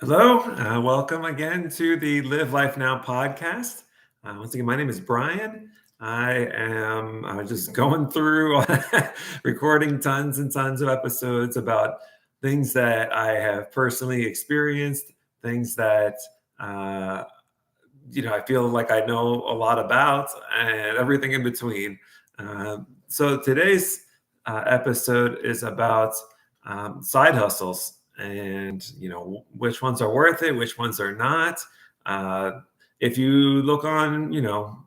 Hello, welcome again to the Live Life Now podcast. Once again, my name is Brian. I am just going through recording tons and tons of episodes about things that I have personally experienced, things that I feel like I know a lot about, and everything in between. So today's episode is about side hustles, and which ones are worth it, which ones are not. Uh, if you look on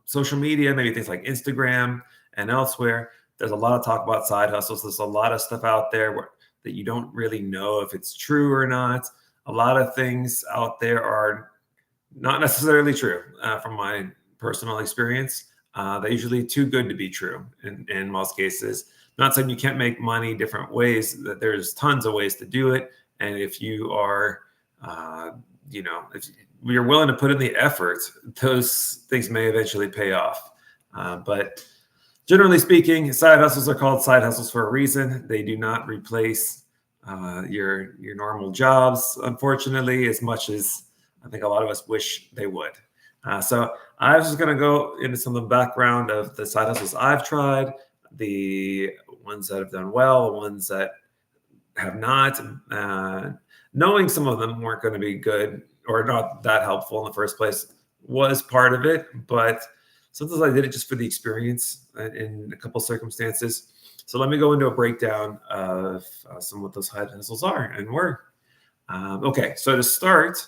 social media, maybe things like Instagram and elsewhere, there's a lot of talk about side hustles. There's a lot of stuff out there that you don't really know if it's true or not. A lot of things out there are not necessarily true from my personal experience. They're usually too good to be true in most cases. Not saying you can't make money different ways, that there's tons of ways to do it. And if you are, if you're willing to put in the effort, those things may eventually pay off. But generally speaking, side hustles are called side hustles for a reason. They do not replace your normal jobs, unfortunately, as much as I think a lot of us wish they would. So I was just going to go into some of the background of the side hustles I've tried, the ones that have done well, the ones that have not. Knowing some of them weren't going to be good or not that helpful in the first place was part of it, but sometimes I did it just for the experience in a couple circumstances. So let me go into a breakdown of some of what those side hustles are and were. Okay, so to start,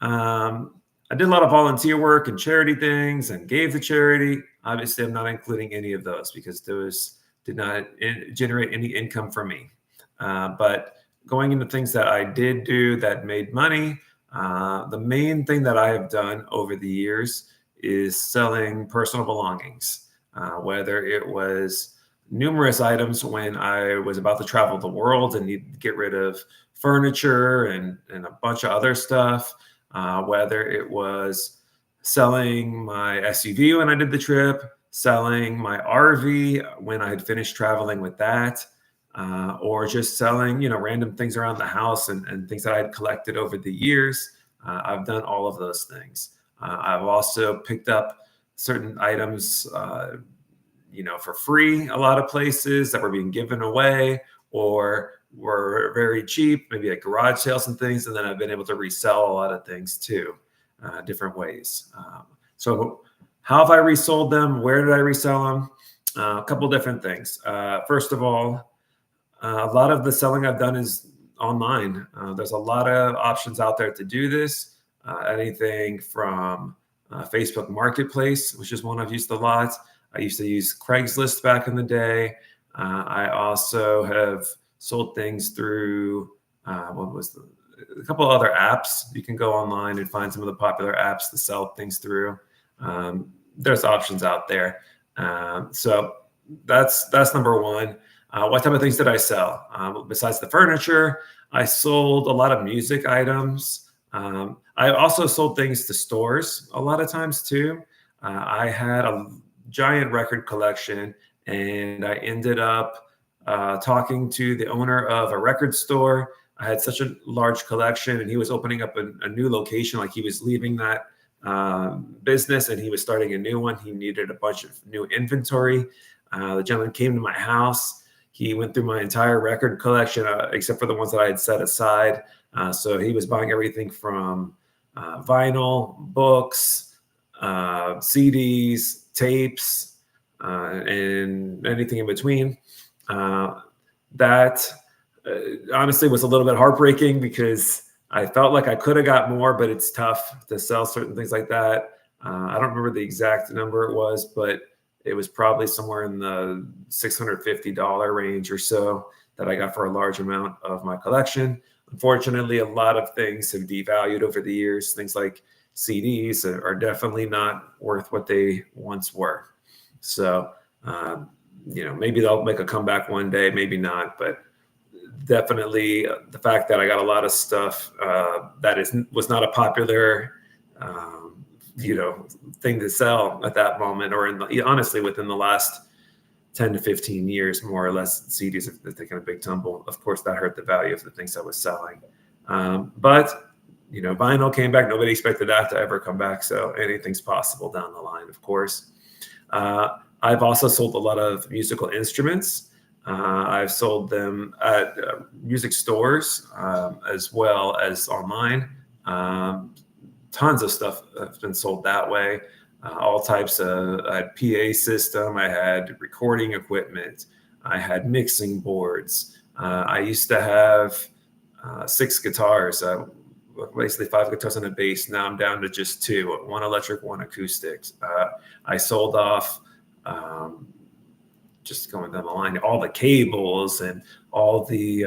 I did a lot of volunteer work and charity things and gave to charity. Obviously, I'm not including any of those because those did not generate any income for me. But going into things that I did do that made money, the main thing that I have done over the years is selling personal belongings, whether it was numerous items when I was about to travel the world and need to get rid of furniture and a bunch of other stuff. Whether it was selling my SUV when I did the trip, selling my RV when I had finished traveling with that, or just selling, random things around the house and things that I had collected over the years. I've done all of those things. I've also picked up certain items, for free, a lot of places that were being given away or were very cheap, maybe at garage sales and things. And then I've been able to resell a lot of things too, different ways. So how have I resold them? Where did I resell them? A couple different things. First of all, a lot of the selling I've done is online. There's a lot of options out there to do this. Anything from Facebook Marketplace, which is one I've used a lot. I used to use Craigslist back in the day. I also have sold things through a couple other apps. You can go online and find some of the popular apps to sell things through. There's options out there. So that's number one. What type of things did I sell? Besides the furniture, I sold a lot of music items. I also sold things to stores a lot of times too. I had a giant record collection, and I ended up talking to the owner of a record store. I had such a large collection, and he was opening up a new location. Like he was leaving that business and he was starting a new one. He needed a bunch of new inventory. The gentleman came to my house. He went through my entire record collection, except for the ones that I had set aside. So he was buying everything from vinyl, books, CDs, tapes, and anything in between. That honestly was a little bit heartbreaking because I felt like I could have got more, but it's tough to sell certain things like that. I don't remember the exact number it was, but it was probably somewhere in the $650 range or so that I got for a large amount of my collection. Unfortunately, a lot of things have devalued over the years. Things like CDs are definitely not worth what they once were. So, maybe they'll make a comeback one day, maybe not, but definitely the fact that I got a lot of stuff that was not a popular, thing to sell at that moment, or honestly, within the last 10 to 15 years, more or less, CDs have taken a big tumble. Of course, that hurt the value of the things I was selling. But vinyl came back. Nobody expected that to ever come back. So anything's possible down the line, of course. I've also sold a lot of musical instruments. I've sold them at music stores as well as online. Tons of stuff has been sold that way. All types of I had PA system. I had recording equipment. I had mixing boards. I used to have 6 guitars, basically 5 guitars and a bass. Now I'm down to just 2, 1 electric, 1 acoustic. I sold off, just going down the line, all the cables and all the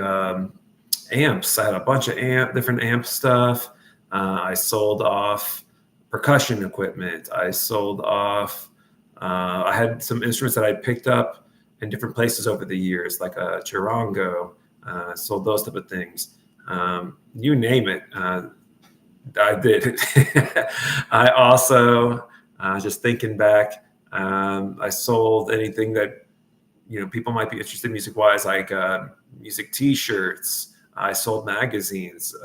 amps. I had a bunch of different amp stuff. I sold off percussion equipment. I sold off, I had some instruments that I picked up in different places over the years, like a charango. Sold those type of things. You name it, I did. I also, just thinking back, I sold anything that people might be interested in music-wise, like music T-shirts. I sold magazines.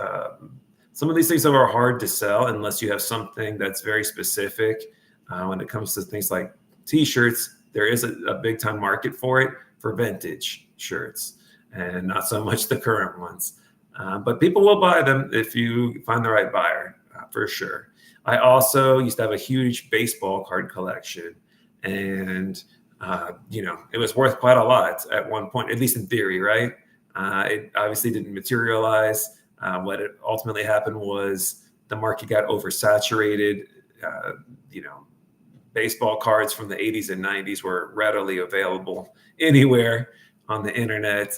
Some of these things are hard to sell unless you have something that's very specific. When it comes to things like T-shirts, there is a big-time market for it, for vintage shirts, and not so much the current ones. But people will buy them if you find the right buyer, for sure. I also used to have a huge baseball card collection, and it was worth quite a lot at one point, at least in theory, right? It obviously didn't materialize. What it ultimately happened was the market got oversaturated. Baseball cards from the 80s and 90s were readily available anywhere on the internet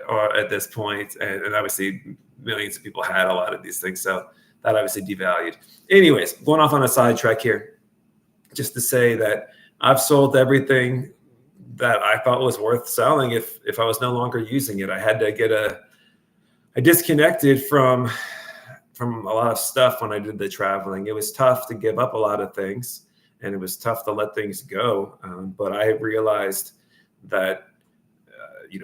or at this point. And obviously millions of people had a lot of these things. So that obviously devalued. Anyways, going off on a sidetrack here, just to say that I've sold everything that I thought was worth selling if I was no longer using it. I had to I disconnected from a lot of stuff when I did the traveling. It was tough to give up a lot of things, and it was tough to let things go. But I realized that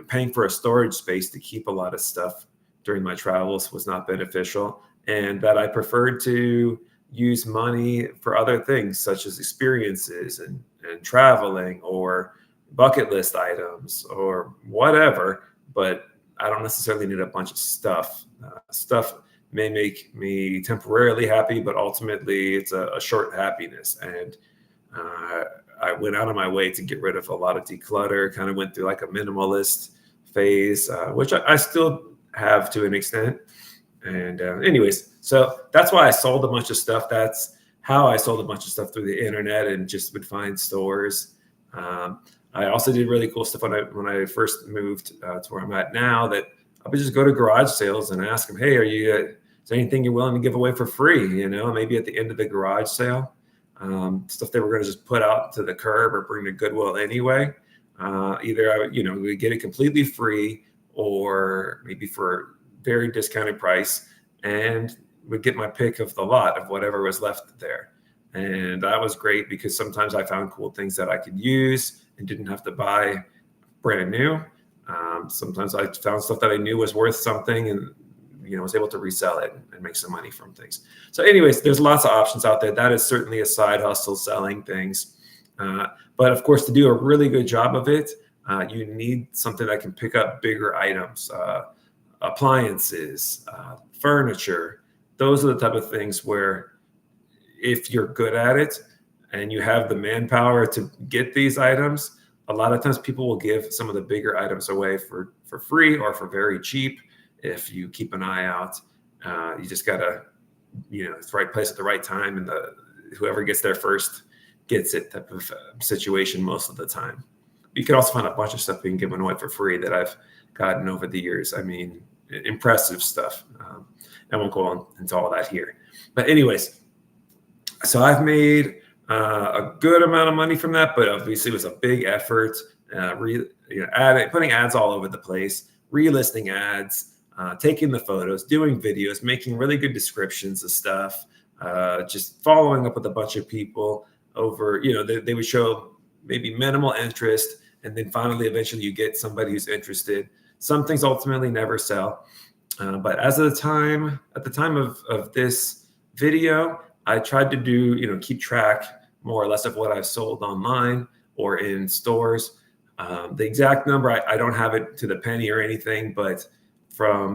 paying for a storage space to keep a lot of stuff during my travels was not beneficial, and that I preferred to use money for other things such as experiences and traveling or bucket list items or whatever. But I don't necessarily need a bunch of stuff. Stuff may make me temporarily happy, but ultimately it's a short happiness. And I went out of my way to get rid of a lot of declutter, kind of went through like a minimalist phase, which I still have to an extent. And anyways, so that's why I sold a bunch of stuff. That's how I sold a bunch of stuff through the internet and just would find stores. I also did really cool stuff when I first moved to where I'm at now, that I would just go to garage sales and ask them, hey, is there anything you're willing to give away for free? Maybe at the end of the garage sale, stuff they were going to just put out to the curb or bring to Goodwill anyway. Either we get it completely free or maybe for a very discounted price, and would get my pick of the lot of whatever was left there. And that was great because sometimes I found cool things that I could use and didn't have to buy brand new. Sometimes I found stuff that I knew was worth something and was able to resell it and make some money from things. So anyways, there's lots of options out there. That is certainly a side hustle, selling things. But of course, to do a really good job of it, you need something that can pick up bigger items, appliances, furniture. Those are the type of things where if you're good at it and you have the manpower to get these items, a lot of times people will give some of the bigger items away for free or for very cheap. If you keep an eye out, you just gotta, it's the right place at the right time, and whoever gets there first gets it type of situation most of the time. You can also find a bunch of stuff being given away for free that I've gotten over the years. I mean, impressive stuff. I won't go on into all that here. But anyways, so I've made a good amount of money from that, but obviously it was a big effort. Putting ads all over the place, relisting ads, taking the photos, doing videos, making really good descriptions of stuff, just following up with a bunch of people over, they would show maybe minimal interest, and then finally, eventually you get somebody who's interested. Some things ultimately never sell. But at the time of this video, I tried to do, keep track more or less of what I've sold online or in stores. The exact number, I don't have it to the penny or anything, but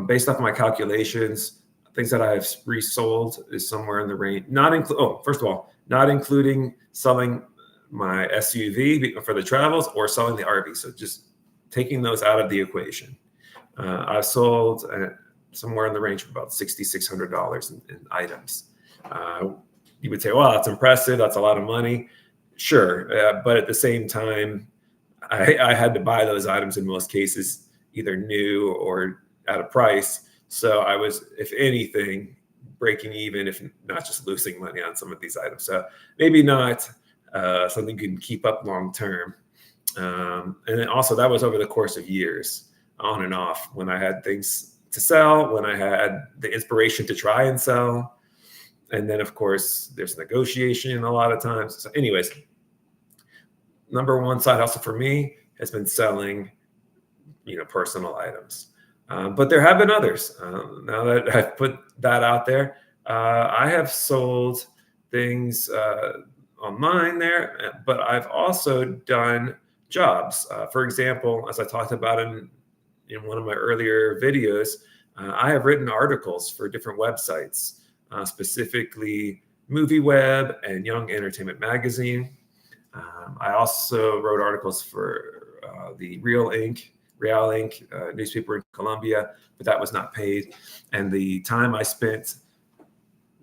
based off my calculations, things that I've resold is somewhere in the range, first of all, not including selling my SUV for the travels or selling the RV. So just taking those out of the equation. I've sold somewhere in the range of about $6,600 in items. You would say, well, that's impressive. That's a lot of money. Sure. But at the same time, I had to buy those items in most cases, either new or at a price. So I was, if anything, breaking even, if not just losing money on some of these items. So maybe not something you can keep up long term. And then also that was over the course of years, on and off, when I had things to sell, when I had the inspiration to try and sell. And then, of course, there's negotiation a lot of times. So anyways, number one side hustle for me has been selling, personal items. But there have been others. Now that I've put that out there, I have sold things online there, but I've also done jobs. For example, as I talked about in one of my earlier videos, I have written articles for different websites, specifically MovieWeb and Young Entertainment Magazine. I also wrote articles for the Real Inc. Newspaper in Colombia, but that was not paid. And the time I spent,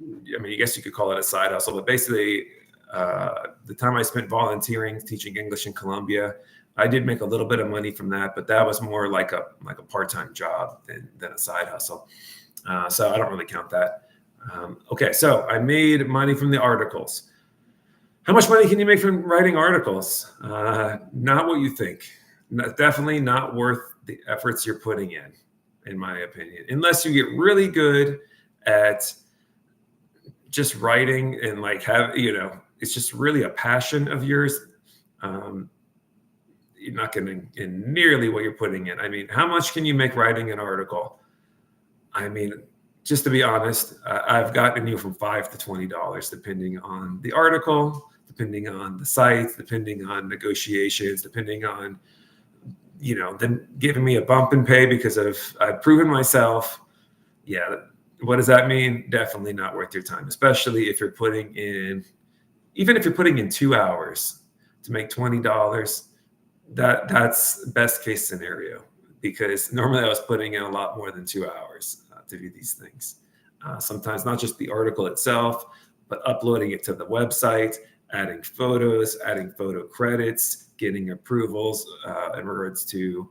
I guess you could call it a side hustle, but basically the time I spent volunteering, teaching English in Colombia, I did make a little bit of money from that, but that was more like a part-time job than a side hustle. So I don't really count that. Okay, so I made money from the articles. How much money can you make from writing articles? Not what you think. Definitely not worth the efforts you're putting in my opinion. Unless you get really good at just writing and it's just really a passion of yours. You're not getting in nearly what you're putting in. How much can you make writing an article? Just to be honest, I've gotten you from $5 to $20, depending on the article, depending on the site, depending on negotiations, depending on, them giving me a bump in pay because I've proven myself. Yeah. What does that mean? Definitely not worth your time, especially if you're putting in 2 hours to make $20. That's best case scenario, because normally I was putting in a lot more than 2 hours to do these things. Sometimes not just the article itself, but uploading it to the website, adding photos, adding photo credits, getting approvals in regards to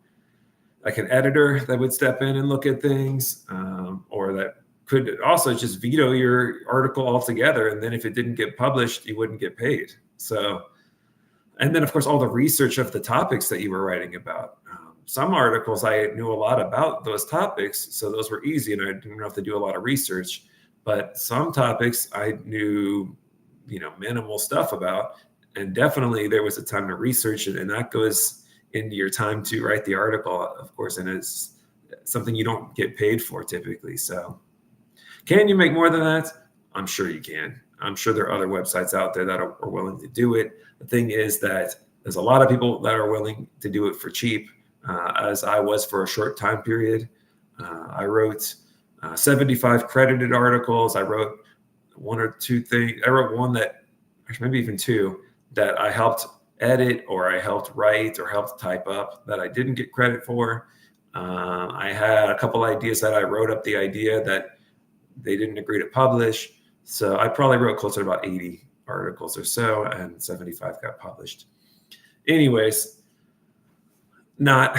like an editor that would step in and look at things, or that could also just veto your article altogether. And then if it didn't get published, you wouldn't get paid. So, and then of course, all the research of the topics that you were writing about. Some articles I knew a lot about those topics, so those were easy and I didn't have to do a lot of research. But some topics I knew, minimal stuff about, and definitely there was a time to research it, and that goes into your time to write the article, of course, and it's something you don't get paid for typically. So can you make more than that? I'm sure you can. I'm sure there are other websites out there that are willing to do it. The thing is that there's a lot of people that are willing to do it for cheap, as I was for a short time period. I wrote 75 credited articles. I wrote one or two things. I wrote one that, maybe even two, that I helped edit or I helped write or helped type up that I didn't get credit for. I had a couple ideas that I wrote up the idea that they didn't agree to publish. So I probably wrote closer to about 80 articles or so, and 75 got published. Anyways, not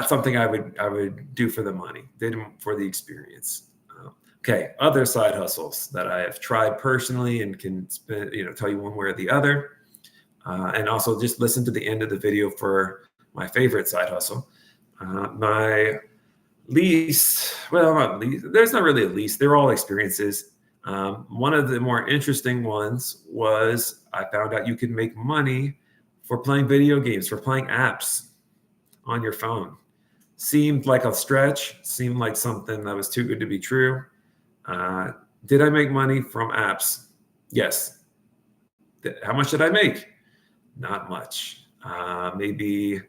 something I would do for the money. Did them for the experience. Okay, other side hustles that I have tried personally and can tell you one way or the other. And also just listen to the end of the video for my favorite side hustle. My least, there's not really a least. They're all experiences. One of the more interesting ones was I found out you could make money for playing video games, for playing apps on your phone. Seemed like a stretch, seemed like something that was too good to be true. Did I make money from apps? Yes. How much did I make? Not much. Maybe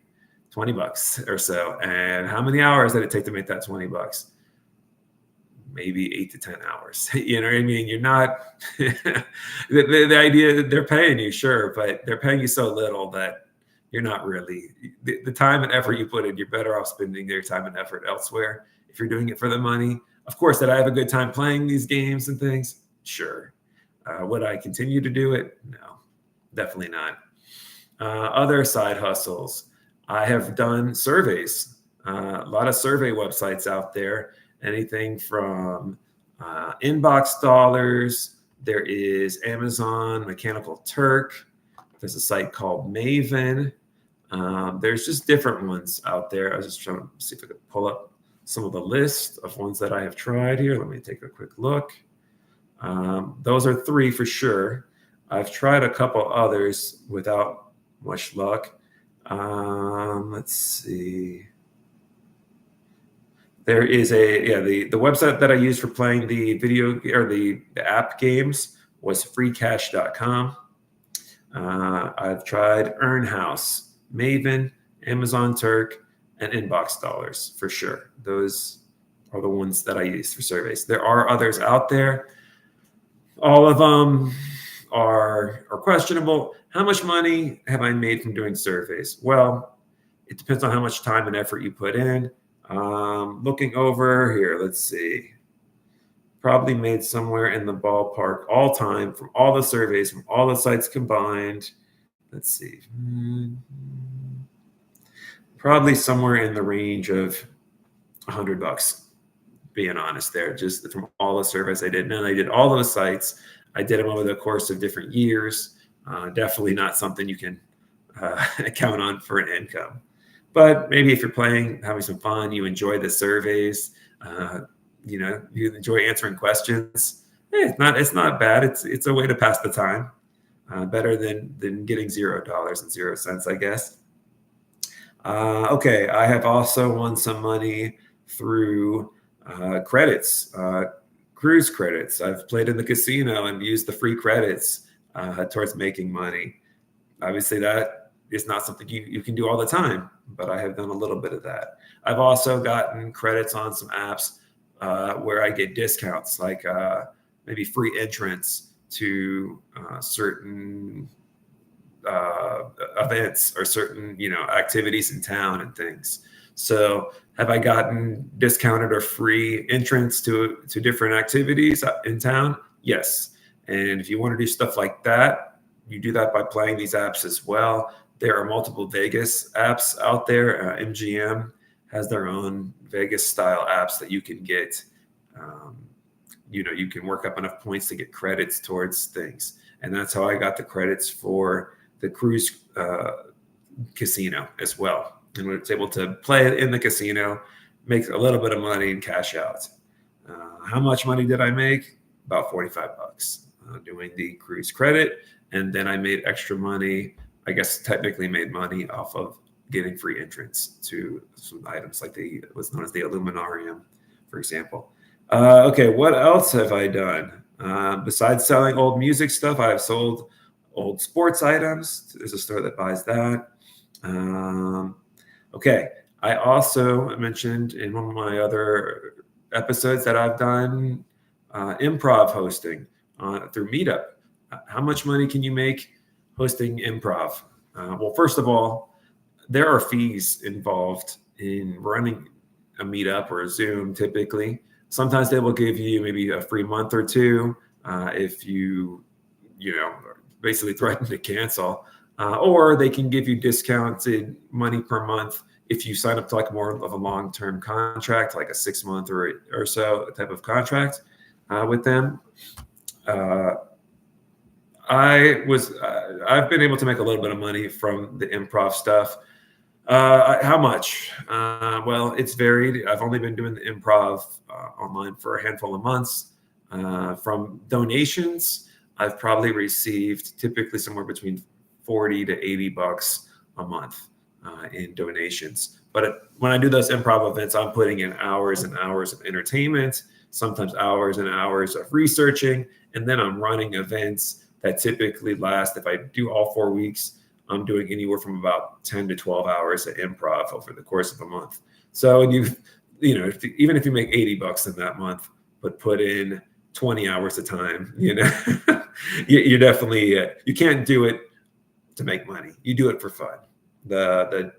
$20 or so. And how many hours did it take to make that $20? Maybe 8 to 10 hours. You know what I mean? You're not, the idea that they're paying you, sure, but they're paying you so little that you're not really, the time and effort you put in, you're better off spending their time and effort elsewhere if you're doing it for the money. Of course, did I have a good time playing these games and things? Sure. Would I continue to do it? No, definitely not. Other side hustles. I have done surveys, a lot of survey websites out there, anything from inbox dollars. There is Amazon, Mechanical Turk. There's a site called Maven. There's just different ones out there. I was just trying to see if I could pull up some of the list of ones that I have tried here. Let me take a quick look. Those are 3 for sure. I've tried a couple others without much luck. Let's see. There is the website that I used for playing the video or the app games was freecash.com. I've tried Earnhouse, Maven, Amazon Turk, and Inbox Dollars for sure. Those are the ones that I use for surveys. There are others out there. All of them are questionable. How much money have I made from doing surveys? Well, it depends on how much time and effort you put in. Looking over here, let's see. Probably made somewhere in the ballpark all time from all the surveys, from all the sites combined. Let's see. Probably somewhere in the range of $100, being honest there, just from all the surveys I did. And I did all those sites. I did them over the course of different years. Definitely not something you can count on for an income. But maybe if you're playing, having some fun, you enjoy the surveys, you enjoy answering questions. It's not bad. It's a way to pass the time. Better than getting $0.00, I guess. Okay, I have also won some money through credits, cruise credits. I've played in the casino and used the free credits towards making money. Obviously, that is not something you can do all the time, but I have done a little bit of that. I've also gotten credits on some apps where I get discounts, like maybe free entrance to certain events or certain activities in town and things. So have I gotten discounted or free entrance to different activities in town? Yes. And if you want to do stuff like that, you do that by playing these apps as well. There are multiple Vegas apps out there. MGM has their own Vegas style apps that you can get. You can work up enough points to get credits towards things. And that's how I got the credits for the cruise casino as well. And was able to play it in the casino, make a little bit of money and cash out. How much money did I make? About $45 doing the cruise credit. And then I made extra money, I guess technically made money off of getting free entrance to some items like what's known as the Illuminarium, for example. Okay, what else have I done? Besides selling old music stuff, I've sold old sports items. There's a store that buys that. Okay, I also mentioned in one of my other episodes that I've done improv hosting through Meetup. How much money can you make hosting improv? Well, first of all, there are fees involved in running a Meetup or a Zoom typically. Sometimes they will give you maybe a free month or two if you basically threaten to cancel. Or they can give you discounted money per month if you sign up to like more of a long-term contract, like a 6-month or so type of contract with them. I've been able to make a little bit of money from the improv stuff. How much? Well, it's varied. I've only been doing the improv online for a handful of months. From donations, I've probably received typically somewhere between $40 to $80 a month in donations. But when I do those improv events, I'm putting in hours and hours of entertainment, sometimes hours and hours of researching, and then I'm running events that typically last, if I do all 4 weeks, I'm doing anywhere from about 10 to 12 hours of improv over the course of a month. So even if you make $80 in that month, but put in 20 hours of time, you're definitely, you can't do it to make money. You do it for fun. The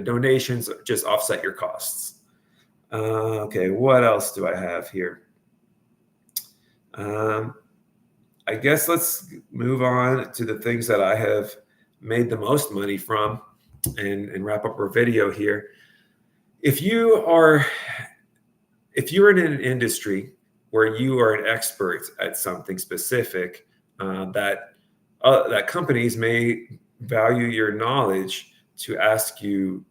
donations just offset your costs. Okay, what else do I have here? I guess let's move on to the things that I have made the most money from and wrap up our video here. If you're in an industry where you are an expert at something specific, that companies may value your knowledge to ask you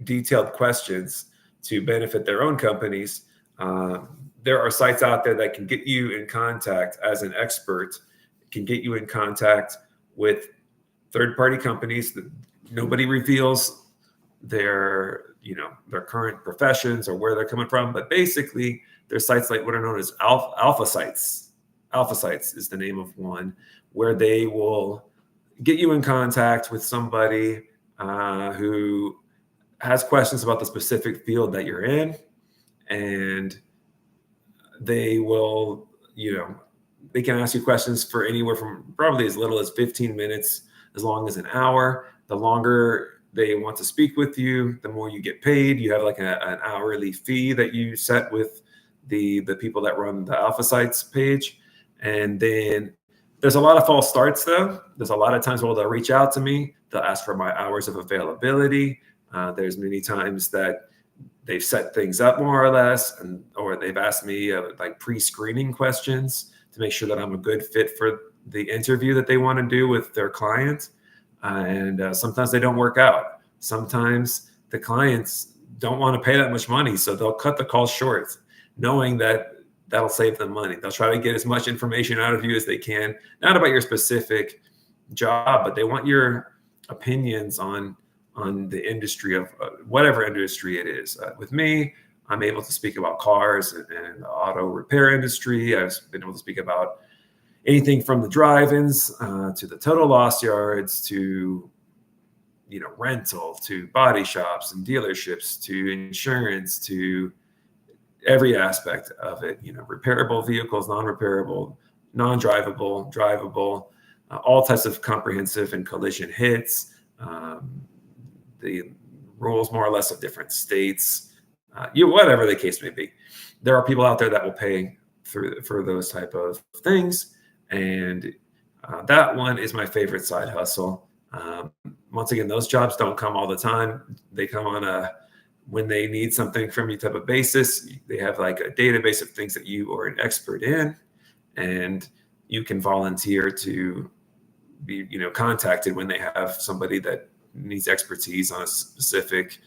detailed questions to benefit their own companies. There are sites out there that can get you in contact as an expert, can get you in contact with third-party companies that nobody reveals their current professions or where they're coming from. But basically, there's sites like what are known as alpha sites. Alpha sites is the name of one where they will get you in contact with somebody who has questions about the specific field that you're in, and they will, they can ask you questions for anywhere from probably as little as 15 minutes, as long as an hour. The longer they want to speak with you, the more you get paid. You have like an hourly fee that you set with the people that run the Alpha Sites page. And then there's a lot of false starts though. There's a lot of times where they'll reach out to me. They'll ask for my hours of availability. There's many times that they've set things up more or less, or they've asked me like pre-screening questions to make sure that I'm a good fit for the interview that they want to do with their client. And sometimes they don't work out. Sometimes the clients don't want to pay that much money, so they'll cut the call short, knowing that that'll save them money. They'll try to get as much information out of you as they can, not about your specific job, but they want your opinions on the industry of whatever industry it is. With me, I'm able to speak about cars and the auto repair industry. I've been able to speak about anything from the drive-ins to the total loss yards to rental to body shops and dealerships to insurance to every aspect of it. Repairable vehicles, non-repairable, non-drivable, drivable, all types of comprehensive and collision hits. The rules more or less of different states, whatever the case may be. There are people out there that will pay for those type of things. And that one is my favorite side hustle. Once again, those jobs don't come all the time. They come on when they need something from you type of basis. They have like a database of things that you are an expert in, and you can volunteer to be, contacted when they have somebody that needs expertise on a specific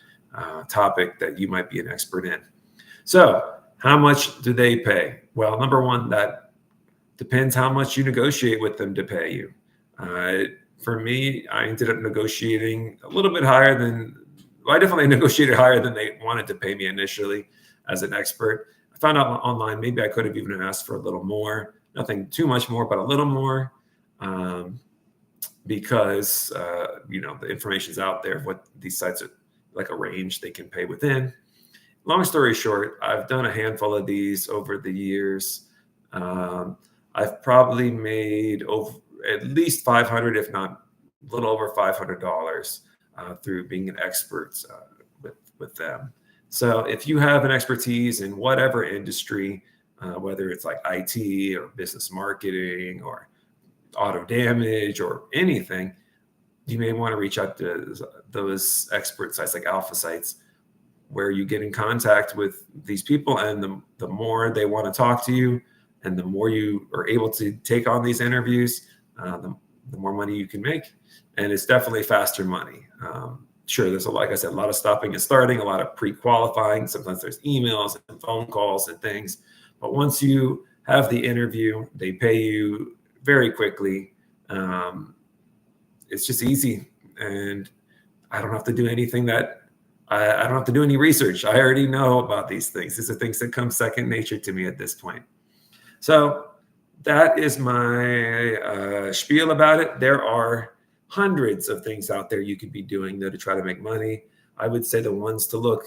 topic that you might be an expert in. So how much do they pay? Well, number one, that depends how much you negotiate with them to pay you. For me, I ended up negotiating a little bit higher I definitely negotiated higher than they wanted to pay me initially as an expert. I found out online, maybe I could have even asked for a little more, nothing too much more, but a little more. Because the information's out there of what these sites are, like a range they can pay within. Long story short, I've done a handful of these over the years. I've probably made at least $500, if not a little over $500 through being an expert with them. So if you have an expertise in whatever industry, whether it's like IT or business marketing or auto damage or anything, you may want to reach out to those expert sites like Alpha Sites, where you get in contact with these people, and the more they want to talk to you and the more you are able to take on these interviews, the more money you can make. And it's definitely faster money. Sure, there's like I said, a lot of stopping and starting, a lot of pre-qualifying. Sometimes there's emails and phone calls and things, but once you have the interview, they pay you very quickly. It's just easy. And I don't have to do anything that I don't have to do any research. I already know about these things. These are things that come second nature to me at this point. So that is my spiel about it. There are hundreds of things out there you could be doing though to try to make money. I would say the ones to look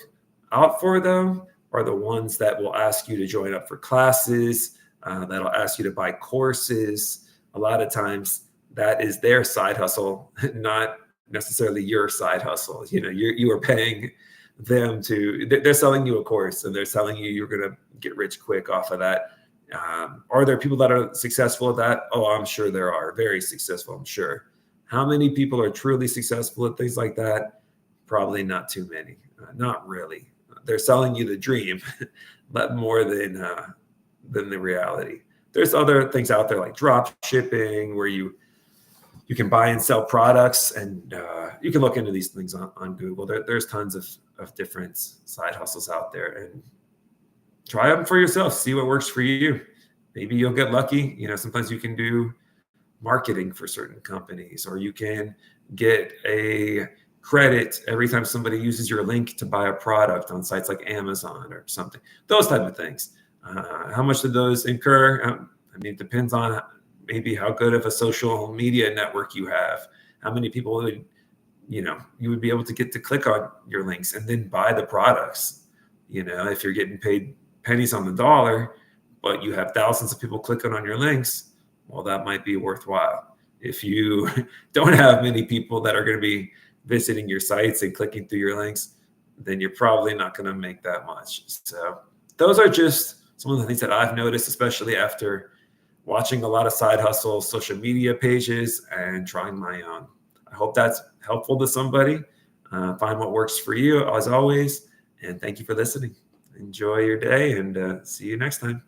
out for though are the ones that will ask you to join up for classes, that'll ask you to buy courses. A lot of times that is their side hustle, not necessarily your side hustle. You are paying them they're selling you a course and they're telling you you're going to get rich quick off of that. Are there people that are successful at that? Oh, I'm sure there are. Very successful, I'm sure. How many people are truly successful at things like that? Probably not too many. Not really. They're selling you the dream, but more than the reality. There's other things out there like drop shipping, where you can buy and sell products, and you can look into these things on Google. There's tons of different side hustles out there, and try them for yourself. See what works for you. Maybe you'll get lucky. Sometimes you can do marketing for certain companies, or you can get a credit every time somebody uses your link to buy a product on sites like Amazon or something. Those type of things. How much do those incur? It depends on maybe how good of a social media network you have. How many people would, you would be able to get to click on your links and then buy the products. If you're getting paid pennies on the dollar, but you have thousands of people clicking on your links, well, that might be worthwhile. If you don't have many people that are going to be visiting your sites and clicking through your links, then you're probably not going to make that much. So those are just some of the things that I've noticed, especially after watching a lot of side hustle social media pages and trying my own. I hope that's helpful to somebody. Find what works for you as always. And thank you for listening. Enjoy your day and see you next time.